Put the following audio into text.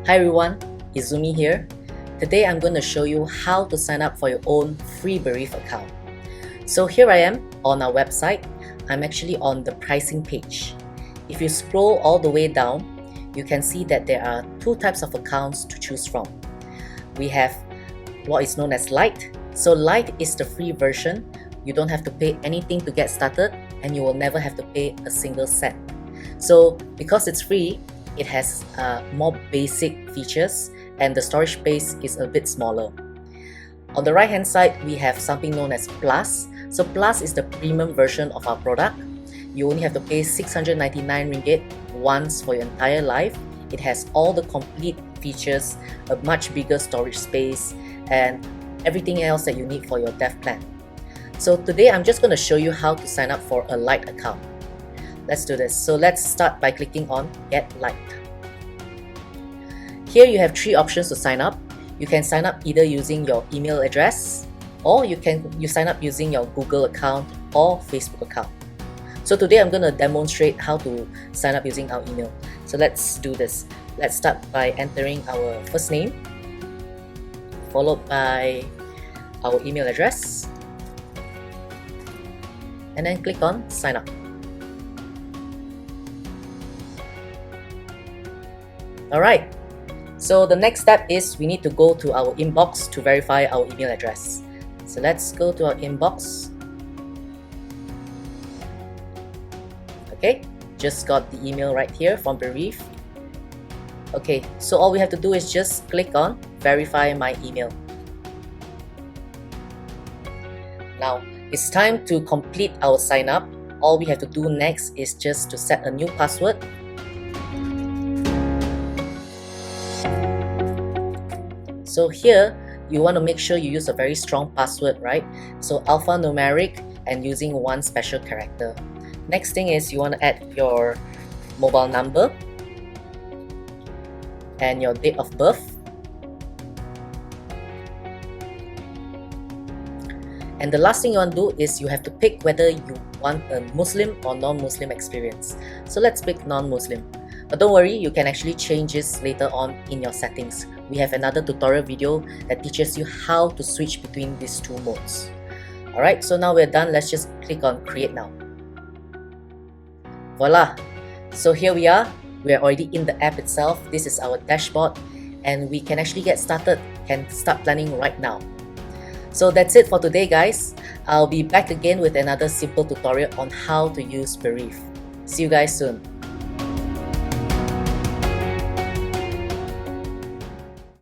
Hi everyone, Izumi here. Today I'm going to show you how to sign up for your own free Bereev account. So here I am on our website. I'm actually on the pricing page. If you scroll all the way down, you can see that there are two types of accounts to choose from. We have what is known as Lite. So Lite is the free version. You don't have to pay anything to get started and you will never have to pay a single cent. So because it's free, it has more basic features and the storage space is a bit smaller. On the right hand side, we have something known as Plus. So Plus is the premium version of our product. You only have to pay 699 ringgit once for your entire life. It has all the complete features, a much bigger storage space, and everything else that you need for your dev plan. So today I'm just going to show you how to sign up for a Lite account. Let's do this. So let's start by clicking on Get Lite. Here you have three options to sign up. You can sign up either using your email address, or you sign up using your Google account or Facebook account. So today I'm going to demonstrate how to sign up using our email. So let's do this. Let's start by entering our first name, followed by our email address, and then click on Sign Up. Alright, so the next step is we need to go to our inbox to verify our email address. So let's go to our inbox. Okay, just got the email right here from Bereev. Okay, so all we have to do is just click on Verify My Email. Now, it's time to complete our sign up. All we have to do next is just to set a new password. So here, you want to make sure you use a very strong password, right? So alphanumeric and using one special character. Next thing is you want to add your mobile number and your date of birth. And the last thing you want to do is you have to pick whether you want a Muslim or non-Muslim experience. So let's pick non-Muslim. But don't worry, you can actually change this later on in your settings. We have another tutorial video that teaches you how to switch between these two modes. Alright, so now we're done. Let's just click on Create Now. Voila! So here we are. We're already in the app itself. This is our dashboard and we can actually get started, can start planning right now. So that's it for today, guys. I'll be back again with another simple tutorial on how to use Bereev. See you guys soon.